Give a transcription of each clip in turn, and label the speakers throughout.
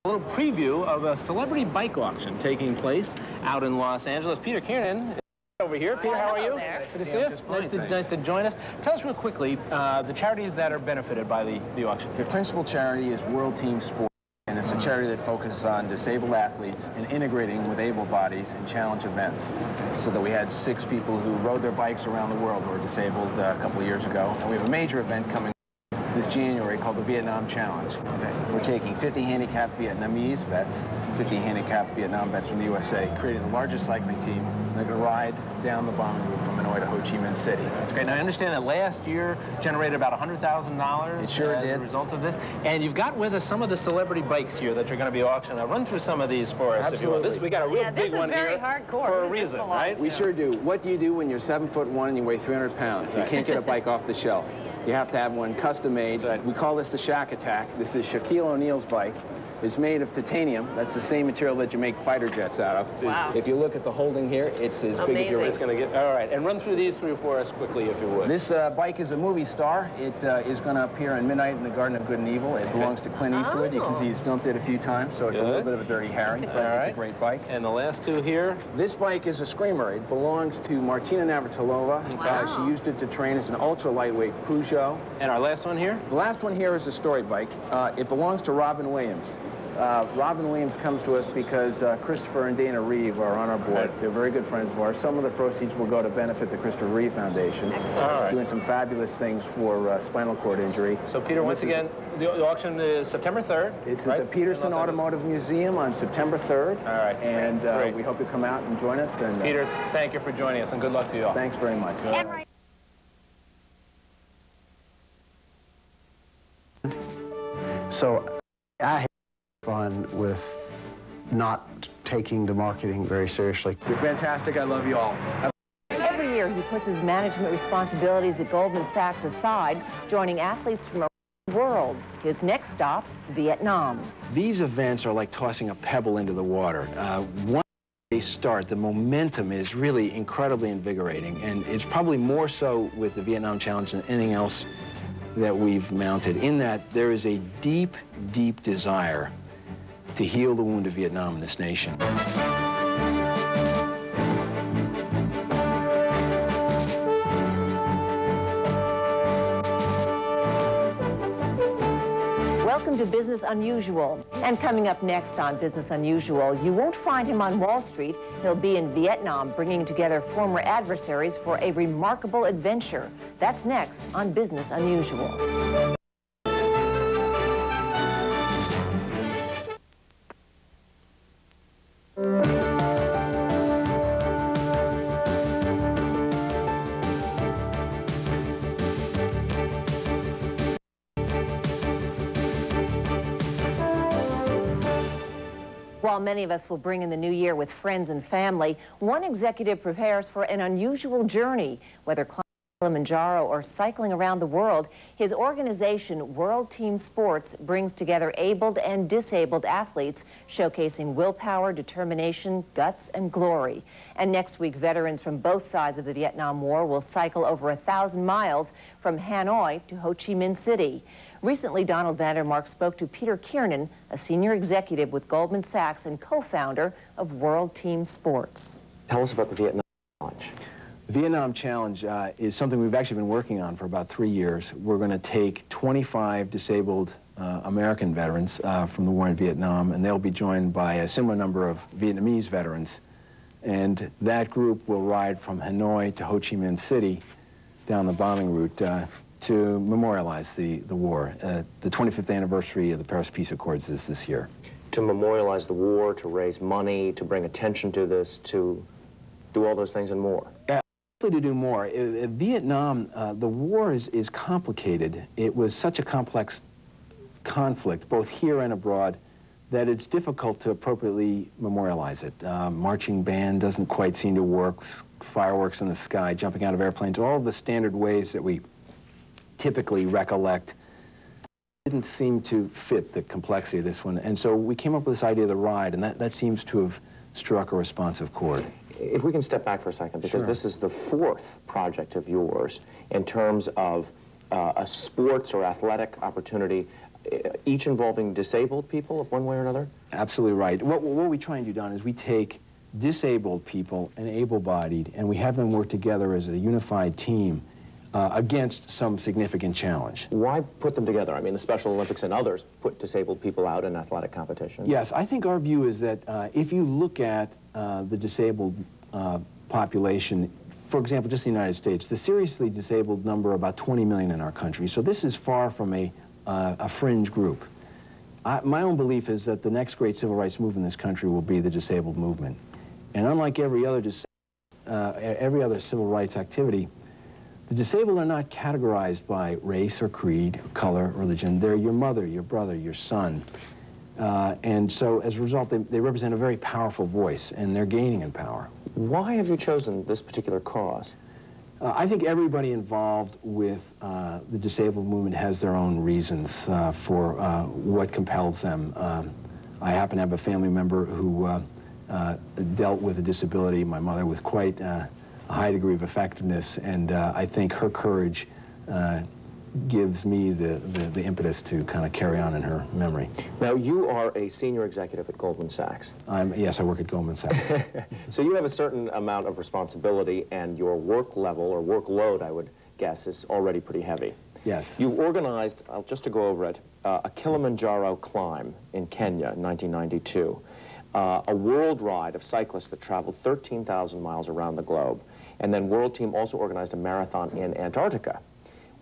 Speaker 1: A little preview of a celebrity bike auction taking place out in Los Angeles. Peter Kiernan over here. Peter, how are you? Good to see us. Nice to join us. Tell us real quickly the charities that are benefited by the auction.
Speaker 2: The principal charity is World Team Sports, and it's a charity that focuses on disabled athletes and integrating with able bodies in challenge events. So that we had 6 people who rode their bikes around the world who were disabled a couple of years ago. And we have a major event coming this January called the Vietnam Challenge. Okay. We're taking 50 handicapped Vietnamese vets, 50 handicapped Vietnam vets from the USA, creating the largest cycling team. They're going to ride down the bombing route from Hanoi to Ho Chi Minh City.
Speaker 1: That's great. Now, I understand that last year generated about $100,000
Speaker 2: it sure
Speaker 1: as
Speaker 2: did.
Speaker 1: a result of this. And you've got with us some of the celebrity bikes here that you're going to be auctioning. Now, run through some of these for us, if you will. We got a real big one here for a reason, right?
Speaker 2: We sure do. What do you do when you're 7'1" and you weigh 300 pounds? You can't get a bike off the shelf. You have to have one custom made.
Speaker 1: Right.
Speaker 2: We call this the Shack Attack. This is Shaquille O'Neal's bike. It's made of titanium. That's the same material that you make fighter jets out of.
Speaker 3: Wow.
Speaker 2: If you look at the holding here, it's as big as your wrist.
Speaker 1: It's going to get, all right. And run through these 3 or 4 us quickly, if you would.
Speaker 2: This bike is a movie star. It is going to appear in Midnight in the Garden of Good and Evil. It belongs to Clint Eastwood. You can see he's jumped it a few times, so it's a little bit of a dirty Harry, but it's a great bike.
Speaker 1: And the last 2 here?
Speaker 2: This bike is a screamer. It belongs to Martina Navratilova.
Speaker 3: Wow.
Speaker 2: She used it to train as an ultra lightweight Peugeot.
Speaker 1: And our last one here?
Speaker 2: The last one here is a story bike. It belongs to Robin Williams. Robin Williams comes to us because Christopher and Dana Reeve are on our board. They're very good friends of ours. Some of the proceeds will go to benefit the Christopher Reeve Foundation.
Speaker 3: Excellent.
Speaker 2: Doing some fabulous things for spinal cord injury.
Speaker 1: So, Peter, once again, the auction is September 3rd.
Speaker 2: It's at the Peterson Automotive Museum on September 3rd.
Speaker 1: All right.
Speaker 2: And we hope you come out and join us. And,
Speaker 1: Peter, thank you for joining us, and good luck to you all.
Speaker 2: Thanks very much.
Speaker 4: So I had fun with not taking the marketing very seriously.
Speaker 2: You're fantastic. I love you all.
Speaker 5: Every year, he puts his management responsibilities at Goldman Sachs aside, joining athletes from around the world. His next stop, Vietnam.
Speaker 4: These events are like tossing a pebble into the water. Once they start, the momentum is really incredibly invigorating, and it's probably more so with the Vietnam Challenge than anything else that we've mounted, in that there is a deep, deep desire to heal the wound of Vietnam in this nation.
Speaker 5: Welcome to Business Unusual. And coming up next on Business Unusual, you won't find him on Wall Street. He'll be in Vietnam, bringing together former adversaries for a remarkable adventure. That's next on Business Unusual. While many of us will bring in the new year with friends and family, one executive prepares for an unusual journey. Whether climbing Kilimanjaro or cycling around the world, his organization, World Team Sports, brings together abled and disabled athletes, showcasing willpower, determination, guts, and glory. And next week, veterans from both sides of the Vietnam War will cycle over 1,000 miles from Hanoi to Ho Chi Minh City. Recently, Donald Vandermark spoke to Peter Kiernan, a senior executive with Goldman Sachs and co-founder of World Team Sports.
Speaker 6: Tell us about the Vietnam Challenge.
Speaker 4: The Vietnam Challenge is something we've actually been working on for about 3 years. We're going to take 25 disabled American veterans from the war in Vietnam, and they'll be joined by a similar number of Vietnamese veterans. And that group will ride from Hanoi to Ho Chi Minh City down the bombing route to memorialize the war. The 25th anniversary of the Paris Peace Accords is this year.
Speaker 6: To memorialize the war, to raise money, to bring attention to this, to do all those things and more.
Speaker 4: To do more. Vietnam, the war is complicated. It was such a complex conflict, both here and abroad, that it's difficult to appropriately memorialize it. Marching band doesn't quite seem to work, fireworks in the sky, jumping out of airplanes, all of the standard ways that we typically recollect didn't seem to fit the complexity of this one. And so we came up with this idea of the ride, and that seems to have struck a responsive chord.
Speaker 6: If we can step back for a second, because this is the 4th project of yours in terms of a sports or athletic opportunity each involving disabled people of one way or another?
Speaker 4: Absolutely right. What we try and do, Don, is we take disabled people and able-bodied, and we have them work together as a unified team against some significant challenge.
Speaker 6: Why put them together? I mean, the Special Olympics and others put disabled people out in athletic competition.
Speaker 4: Yes, I think our view is that if you look at the disabled population, for example, just the United States, the seriously disabled number about 20 million in our country. So this is far from a fringe group. My own belief is that the next great civil rights movement in this country will be the disabled movement. And unlike every other civil rights activity, the disabled are not categorized by race or creed, or color, religion. They're your mother, your brother, your son. And so as a result, they represent a very powerful voice, and they're gaining in power.
Speaker 6: Why have you chosen this particular cause?
Speaker 4: I think everybody involved with the disabled movement has their own reasons for what compels them. I happen to have a family member who dealt with a disability, my mother, with quite a high degree of effectiveness, and I think her courage gives me the impetus to kind of carry on in her memory.
Speaker 6: Now, you are a senior executive at Goldman Sachs.
Speaker 4: Yes, I work at Goldman Sachs.
Speaker 6: So you have a certain amount of responsibility, and your work level, or workload, I would guess, is already pretty heavy.
Speaker 4: Yes.
Speaker 6: You organized, just to go over it, a Kilimanjaro climb in Kenya in 1992, a world ride of cyclists that traveled 13,000 miles around the globe, and then World Team also organized a marathon in Antarctica.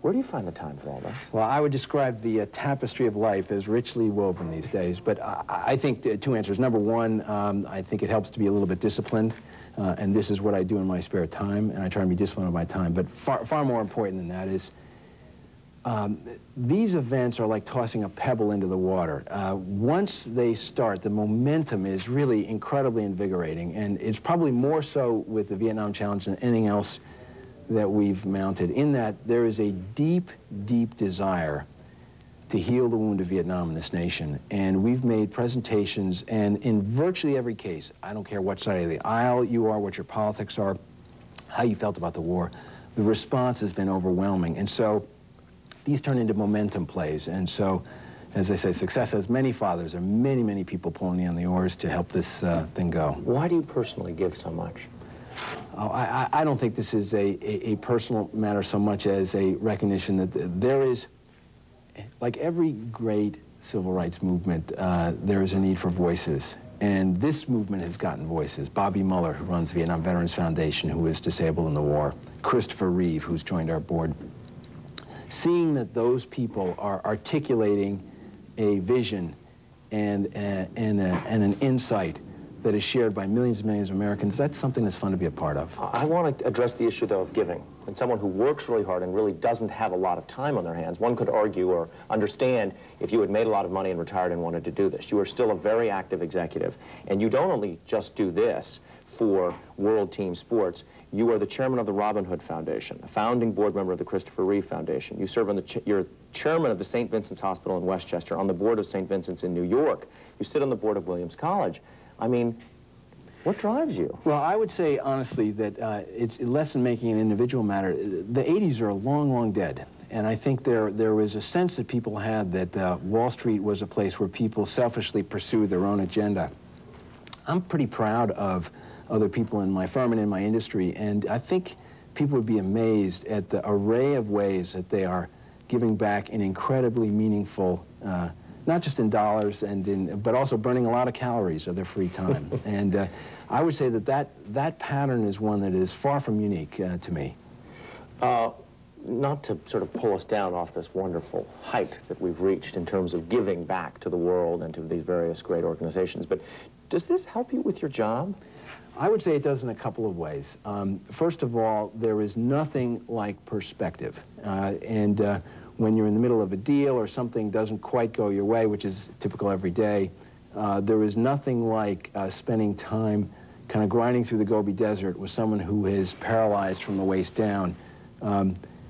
Speaker 6: Where do you find the time for all this?
Speaker 4: Well, I would describe the tapestry of life as richly woven these days, but I think two answers. Number one, I think it helps to be a little bit disciplined, and this is what I do in my spare time, and I try and be disciplined with my time. But far more important than that is these events are like tossing a pebble into the water. Once they start, the momentum is really incredibly invigorating, and it's probably more so with the Vietnam Challenge than anything else that we've mounted, in that there is a deep, deep desire to heal the wound of Vietnam in this nation. And we've made presentations, and in virtually every case, I don't care what side of the aisle you are, what your politics are, how you felt about the war, the response has been overwhelming. And so these turn into momentum plays. And so, as I say, success has many fathers. There are many, many people pulling on the oars to help this thing go.
Speaker 6: Why do you personally give so much?
Speaker 4: Oh, I don't think this is a personal matter so much as a recognition that there is, like every great civil rights movement, there is a need for voices. And this movement has gotten voices. Bobby Mueller, who runs the Vietnam Veterans Foundation, who was disabled in the war. Christopher Reeve, who's joined our board. Seeing that those people are articulating a vision and an insight that is shared by millions and millions of Americans, that's something that's fun to be a part of.
Speaker 6: I want to address the issue, though, of giving. And someone who works really hard and really doesn't have a lot of time on their hands, one could argue or understand if you had made a lot of money and retired and wanted to do this. You are still a very active executive. And you don't only just do this for World Team Sports, you are the chairman of the Robin Hood Foundation, a founding board member of the Christopher Reeve Foundation. You serve on you're chairman of the St. Vincent's Hospital in Westchester, on the board of St. Vincent's in New York. You sit on the board of Williams College. I mean, what drives you?
Speaker 4: Well, I would say, honestly, that it's less than making an individual matter. The 80s are long, long dead. And I think there was a sense that people had that Wall Street was a place where people selfishly pursued their own agenda. I'm pretty proud of other people in my firm and in my industry, and I think people would be amazed at the array of ways that they are giving back in incredibly meaningful, not just in dollars, but also burning a lot of calories of their free time. And I would say that pattern is one that is far from unique to me.
Speaker 6: Not to sort of pull us down off this wonderful height that we've reached in terms of giving back to the world and to these various great organizations, but does this help you with your job?
Speaker 4: I would say it does in a couple of ways. First of all, there is nothing like perspective. When you're in the middle of a deal or something doesn't quite go your way, which is typical every day, there is nothing like spending time kind of grinding through the Gobi Desert with someone who is paralyzed from the waist down,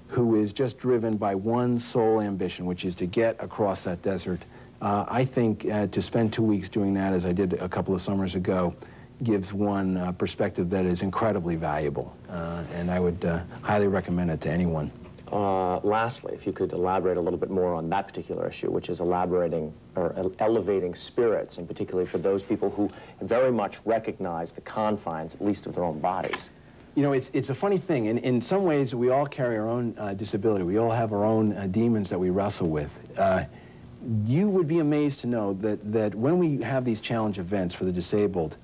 Speaker 4: who is just driven by one sole ambition, which is to get across that desert. I think to spend 2 weeks doing that, as I did a couple of summers ago, gives one perspective that is incredibly valuable, and I would highly recommend it to anyone.
Speaker 6: Lastly, if you could elaborate a little bit more on that particular issue, which is elaborating or elevating spirits, and particularly for those people who very much recognize the confines, at least of their own bodies.
Speaker 4: You know, it's a funny thing. In some ways, we all carry our own disability. We all have our own demons that we wrestle with. You would be amazed to know that when we have these challenge events for the disabled,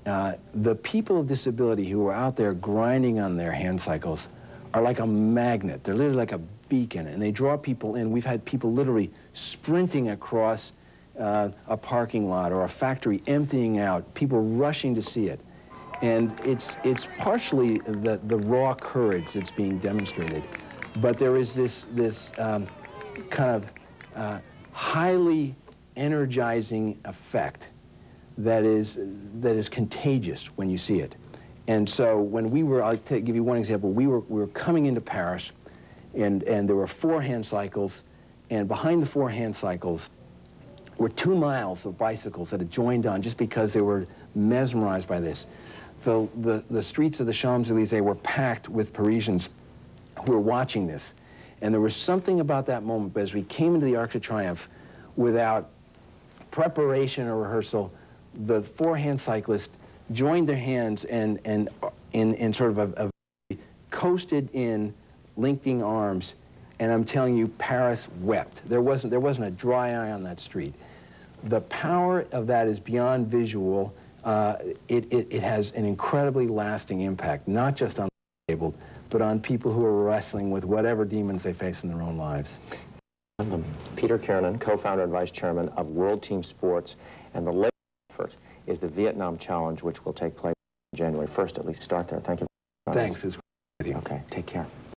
Speaker 4: the people of disability who are out there grinding on their hand cycles are like a magnet. They're literally like a beacon, and they draw people in. We've had people literally sprinting across a parking lot or a factory emptying out, people rushing to see it. And it's partially the raw courage that's being demonstrated, but there is this kind of highly energizing effect that is contagious when you see it. And so when we were, I'll give you one example, we were coming into Paris, and there were 4 hand cycles, and behind the 4 hand cycles were 2 miles of bicycles that had joined on just because they were mesmerized by this. The streets of the Champs-Élysées were packed with Parisians who were watching this. And there was something about that moment, but as we came into the Arc de Triomphe, without preparation or rehearsal, the 4 hand cyclists joined their hands and in sort of a coasted in, linking arms, and I'm telling you, Paris wept. There wasn't a dry eye on that street. The power of that is beyond visual. It has an incredibly lasting impact, not just on the disabled, but on people who are wrestling with whatever demons they face in their own lives.
Speaker 6: Peter Kiernan, co-founder and vice chairman of World Team Sports, and the latest effort is the Vietnam Challenge, which will take place on January 1st. At least start there. Thank you.
Speaker 4: Thanks. It's great with you.
Speaker 6: Okay, take care.